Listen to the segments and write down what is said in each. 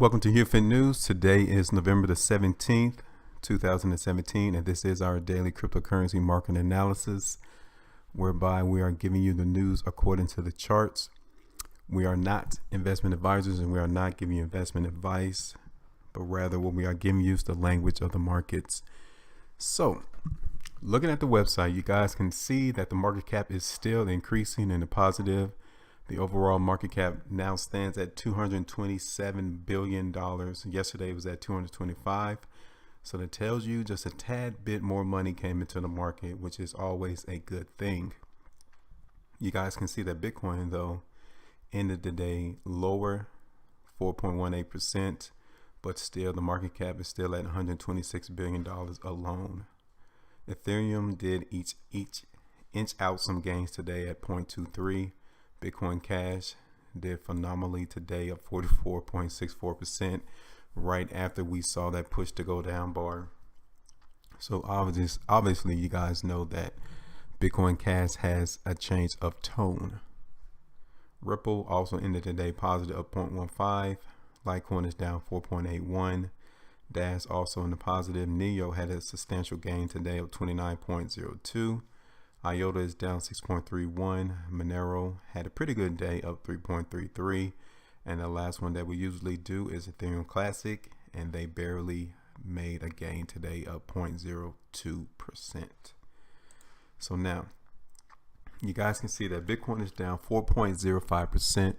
Welcome to HueFin News. Today is November the 17th, 2017, and this is our daily cryptocurrency market analysis, whereby we are giving you the news according to the charts. We are not investment advisors and we are not giving you investment advice, but rather what we are giving you is the language of the markets. So, looking at the website, you guys can see that the market cap is still increasing in the positive. The overall market cap now stands at $227 billion. Yesterday it was at 225. So that tells you just a tad bit more money came into the market, which is always a good thing. You guys can see that Bitcoin, though, ended the day lower, 4.18%, but still the market cap is still at $126 billion alone. Ethereum did each inch out some gains today at 0.23. Bitcoin Cash did phenomenally today, up 44.64%, right after we saw that push to go down bar. So obviously you guys know that Bitcoin Cash has a change of tone. Ripple also ended the day positive, up 0.15. Litecoin is down 4.81. Dash also in the positive. Neo had a substantial gain today of 29.02. IOTA is down 6.31. Monero had a pretty good day, up 3.33. And the last one that we usually do is Ethereum Classic, and they barely made a gain today, up 0.02%. So now, you guys can see that Bitcoin is down 4.05%.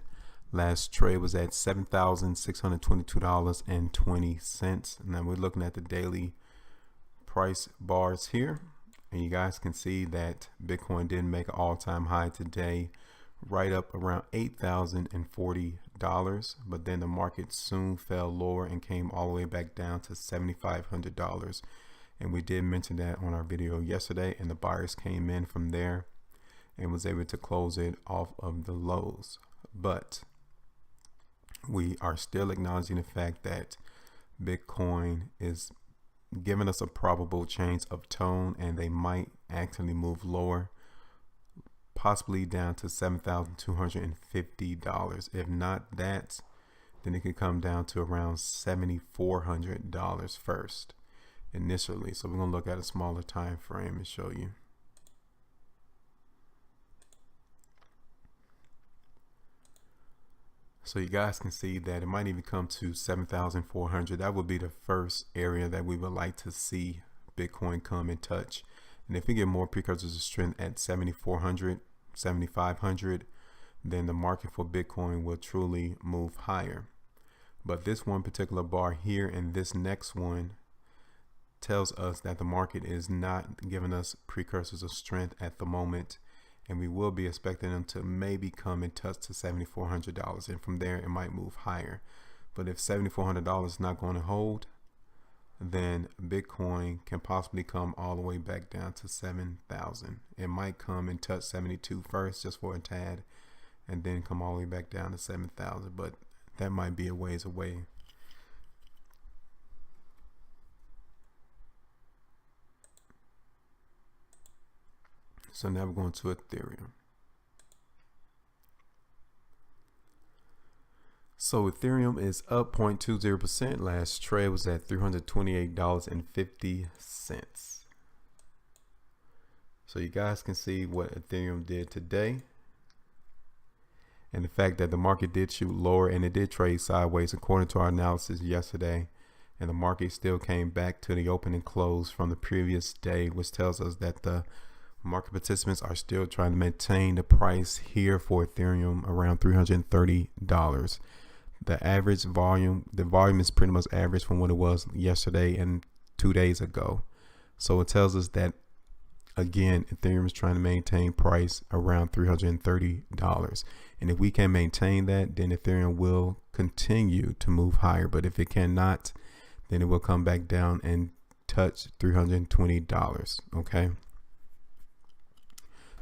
Last trade was at $7,622.20. Now we're looking at the daily price bars here. And you guys can see that Bitcoin did make an all-time high today, right up around $8,040. But then the market soon fell lower and came all the way back down to $7,500. And we did mention that on our video yesterday. And the buyers came in from there and was able to close it off of the lows. But we are still acknowledging the fact that Bitcoin is giving us a probable change of tone, and they might actually move lower, possibly down to $7,250. If not that, then it could come down to around $7,400 first initially. So we're going to look at a smaller time frame and show you. So you guys can see that it might even come to 7,400. That would be the first area that we would like to see Bitcoin come and touch. And if we get more precursors of strength at 7,400, 7,500, then the market for Bitcoin will truly move higher. But this one particular bar here and this next one tells us that the market is not giving us precursors of strength at the moment. And we will be expecting them to maybe come and touch to $7,400, and from there it might move higher. But if $7,400 is not going to hold, then Bitcoin can possibly come all the way back down to 7,000. It might come and touch 72 first, just for a tad, and then come all the way back down to 7,000. But that might be a ways away. So now we're going to Ethereum. So Ethereum is up 0.20%. Last trade was at $328.50. So you guys can see what Ethereum did today. And the fact that the market did shoot lower and it did trade sideways according to our analysis yesterday. And the market still came back to the open and close from the previous day, which tells us that the market participants are still trying to maintain the price here for Ethereum around $330. The average volume, is pretty much average from what it was yesterday and 2 days ago. So it tells us that, again, Ethereum is trying to maintain price around $330. And if we can maintain that, then Ethereum will continue to move higher. But if it cannot, then it will come back down and touch $320. Okay.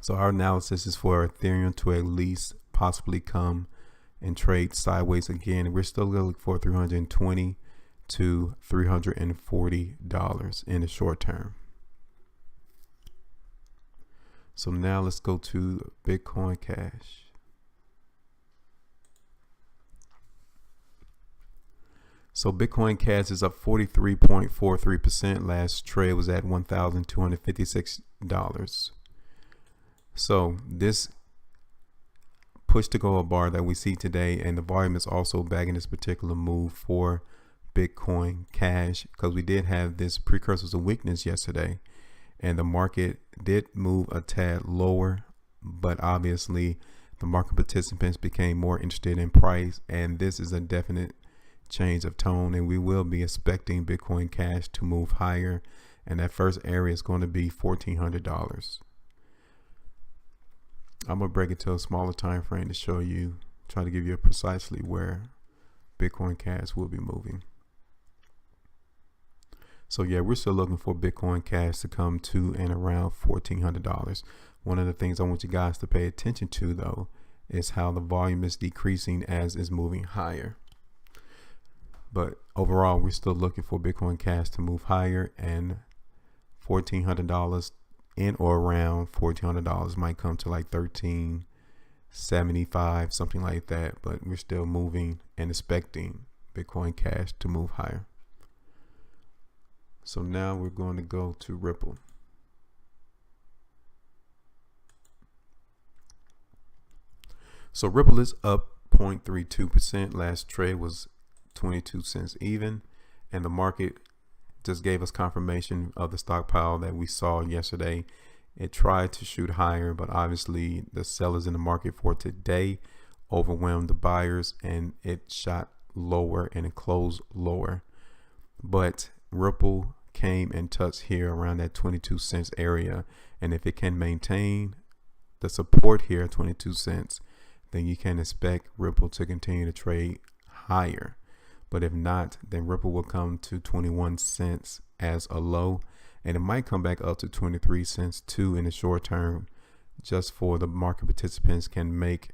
So our analysis is for Ethereum to at least possibly come and trade sideways again. We're still looking for $320 to $340 in the short term. So now let's go to Bitcoin Cash. So Bitcoin Cash is up 43.43%. Last trade was at $1,256. So this push to go bar that we see today, and the volume is also bagging this particular move for Bitcoin Cash, because we did have this precursors of weakness yesterday, and the market did move a tad lower, but obviously the market participants became more interested in price, and this is a definite change of tone, and we will be expecting Bitcoin Cash to move higher, and that first area is going to be $1,400. I'm gonna break it to a smaller time frame to show you, try to give you precisely where Bitcoin Cash will be moving. So yeah, we're still looking for Bitcoin Cash to come to and around $1,400. One of the things I want you guys to pay attention to though is how the volume is decreasing as it's moving higher. But overall, we're still looking for Bitcoin Cash to move higher, and $1,400 in or around $1,400 might come to like $1,375, something like that. But we're still moving and expecting Bitcoin Cash to move higher. So now we're going to go to Ripple. So Ripple is up 0.32%. Last trade was 22 cents even, and the market just gave us confirmation of the stockpile that we saw yesterday. It tried to shoot higher, but obviously the sellers in the market for today overwhelmed the buyers, and it shot lower and it closed lower. But Ripple came and touched here around that 22 cents area, and if it can maintain the support here at 22 cents, then you can expect Ripple to continue to trade higher. But if not, then Ripple will come to 21 cents as a low, and it might come back up to 23 cents too in the short term, just for the market participants can make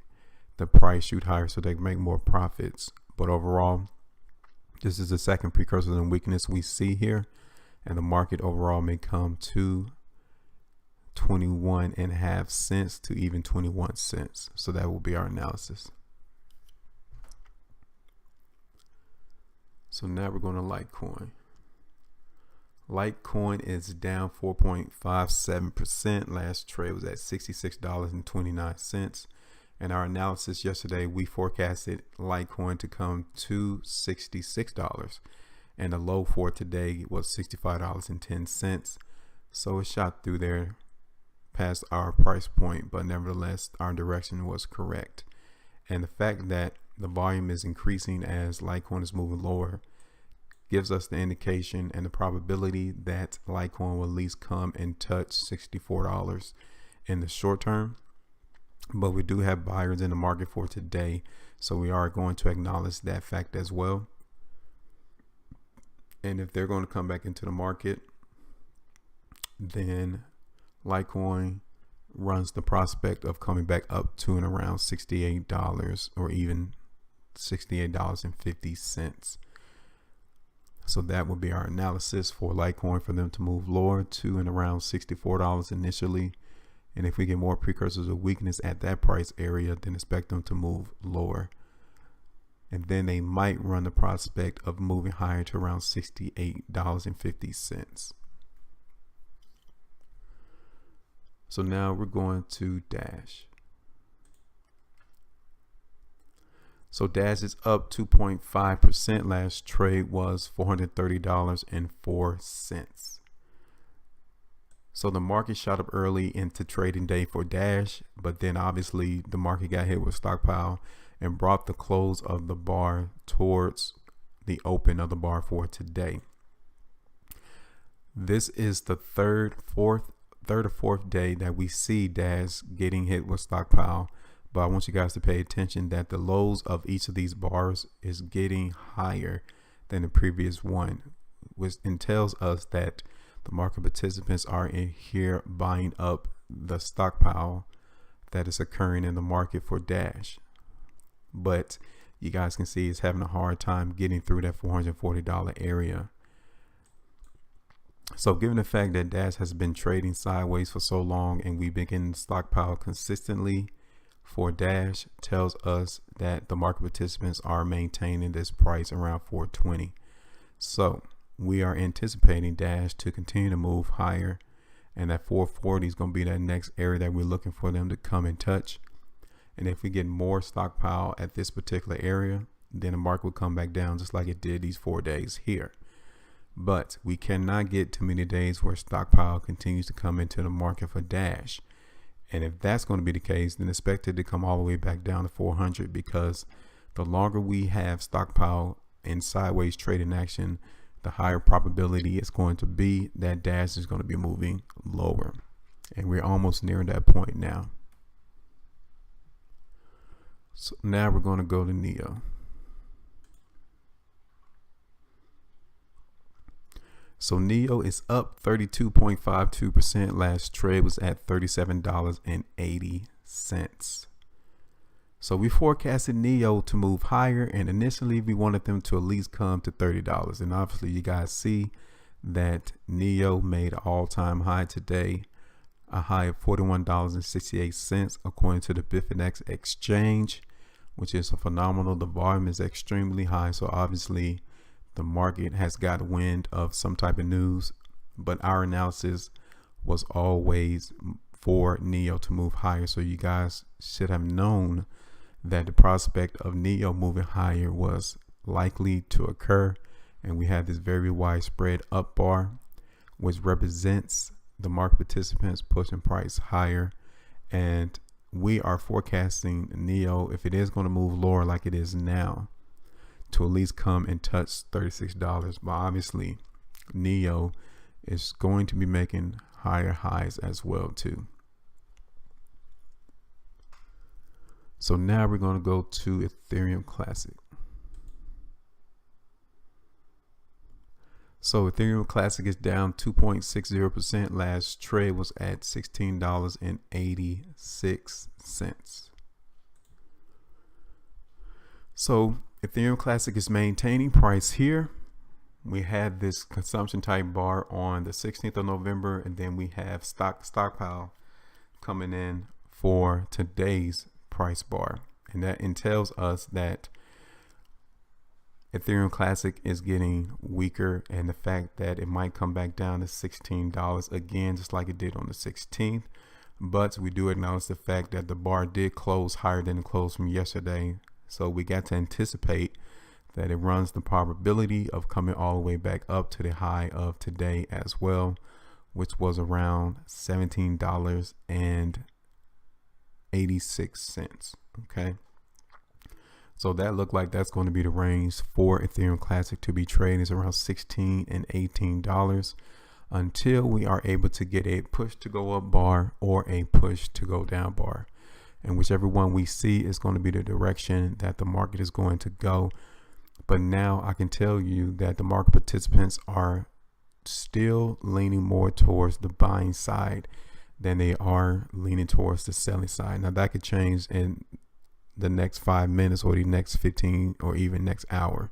the price shoot higher so they can make more profits. But overall, this is the second precursor and weakness we see here, and the market overall may come to 21.5 cents to even 21 cents. So that will be our analysis. So now we're going to Litecoin. Litecoin is down 4.57%. Last trade was at $66.29. And our analysis yesterday, we forecasted Litecoin to come to $66. And the low for today was $65.10. So it shot through there past our price point, but nevertheless, our direction was correct. And the fact that the volume is increasing as Litecoin is moving lower gives us the indication and the probability that Litecoin will at least come and touch $64 in the short term. But we do have buyers in the market for today, so we are going to acknowledge that fact as well. And if they're going to come back into the market, then Litecoin runs the prospect of coming back up to and around $68 or even $68.50. So that would be our analysis for Litecoin, for them to move lower to and around $64 initially. And if we get more precursors of weakness at that price area, then expect them to move lower. And then they might run the prospect of moving higher to around $68.50. So now we're going to Dash. So Dash is up 2.5%. Last trade was $430.04. So the market shot up early into trading day for Dash, but then obviously the market got hit with stockpile and brought the close of the bar towards the open of the bar for today. This is the third or fourth day that we see Dash getting hit with stockpile. But I want you guys to pay attention that the lows of each of these bars is getting higher than the previous one, which entails us that the market participants are in here buying up the stockpile that is occurring in the market for Dash. But you guys can see it's having a hard time getting through that $440 area. So given the fact that Dash has been trading sideways for so long and we've been getting stockpile consistently for Dash tells us that the market participants are maintaining this price around 420. So we are anticipating Dash to continue to move higher, and that 440 is going to be that next area that we're looking for them to come and touch. And if we get more stockpile at this particular area, then the market will come back down just like it did these 4 days here. But we cannot get too many days where stockpile continues to come into the market for Dash. And if that's going to be the case, then expect it to come all the way back down to 400, because the longer we have stockpile in sideways trading action, the higher probability it's going to be that Dash is going to be moving lower. And we're almost near that point now. So now we're going to go to Neo. So Neo is up 32.52%. Last trade was at $37.80. So we forecasted Neo to move higher, and initially we wanted them to at least come to $30. And obviously you guys see that Neo made an all-time high today, a high of $41.68 according to the Bitfinex exchange, which is phenomenal. The volume is extremely high, so obviously the market has got wind of some type of news, but our analysis was always for Neo to move higher. So you guys should have known that the prospect of Neo moving higher was likely to occur. And we had this very widespread up bar, which represents the market participants pushing price higher. And we are forecasting Neo, if it is going to move lower like it is now, to at least come and touch $36. But obviously Neo is going to be making higher highs as well too. So now we're going to go to Ethereum Classic. So Ethereum Classic is down 2.60%. Last trade was at $16.86. So Ethereum Classic is maintaining price here. We had this consumption type bar on the 16th of November, and then we have stockpile coming in for today's price bar, and that entails us that Ethereum Classic is getting weaker, and the fact that it might come back down to $16 again, just like it did on the 16th. But we do acknowledge the fact that the bar did close higher than the close from yesterday. So we got to anticipate that it runs the probability of coming all the way back up to the high of today as well, which was around $17.86. Okay. So that looked like that's going to be the range for Ethereum Classic to be trading, is around $16 and $18 until we are able to get a push to go up bar or a push to go down bar. And whichever one we see is going to be the direction that the market is going to go. But now I can tell you that the market participants are still leaning more towards the buying side than they are leaning towards the selling side. Now that could change in the next 5 minutes or the next 15 or even next hour.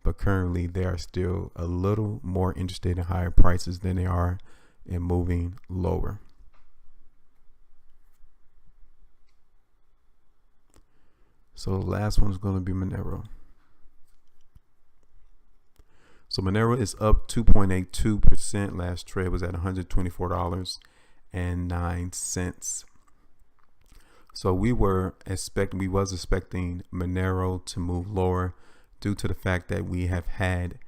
But currently they are still a little more interested in higher prices than they are in moving lower. So the last one is going to be Monero. So Monero is up 2.82%. Last trade was at $124.09. So we was expecting Monero to move lower due to the fact that we have had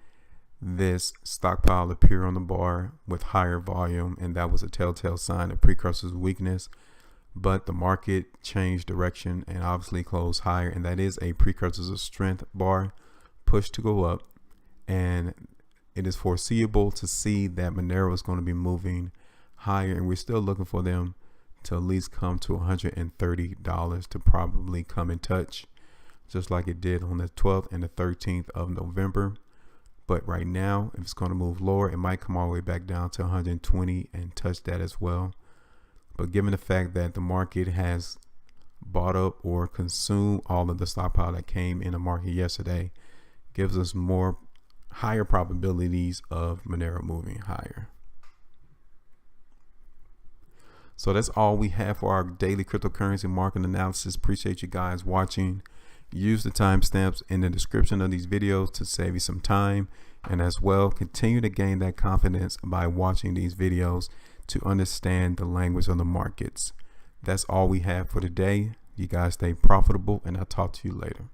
this stockpile appear on the bar with higher volume, and that was a telltale sign of precursor's weakness. But the market changed direction and obviously closed higher, and that is a precursor's of strength bar push to go up. And it is foreseeable to see that Monero is going to be moving higher, and we're still looking for them to at least come to $130 to probably come in touch, just like it did on the 12th and the 13th of November. But right now, if it's going to move lower, it might come all the way back down to 120 and touch that as well. But given the fact that the market has bought up or consumed all of the stockpile that came in the market yesterday, gives us more higher probabilities of Monero moving higher. So that's all we have for our daily cryptocurrency market analysis. Appreciate you guys watching. Use the timestamps in the description of these videos to save you some time, and as well continue to gain that confidence by watching these videos to understand the language of the markets. That's all we have for today. You guys stay profitable, and I'll talk to you later.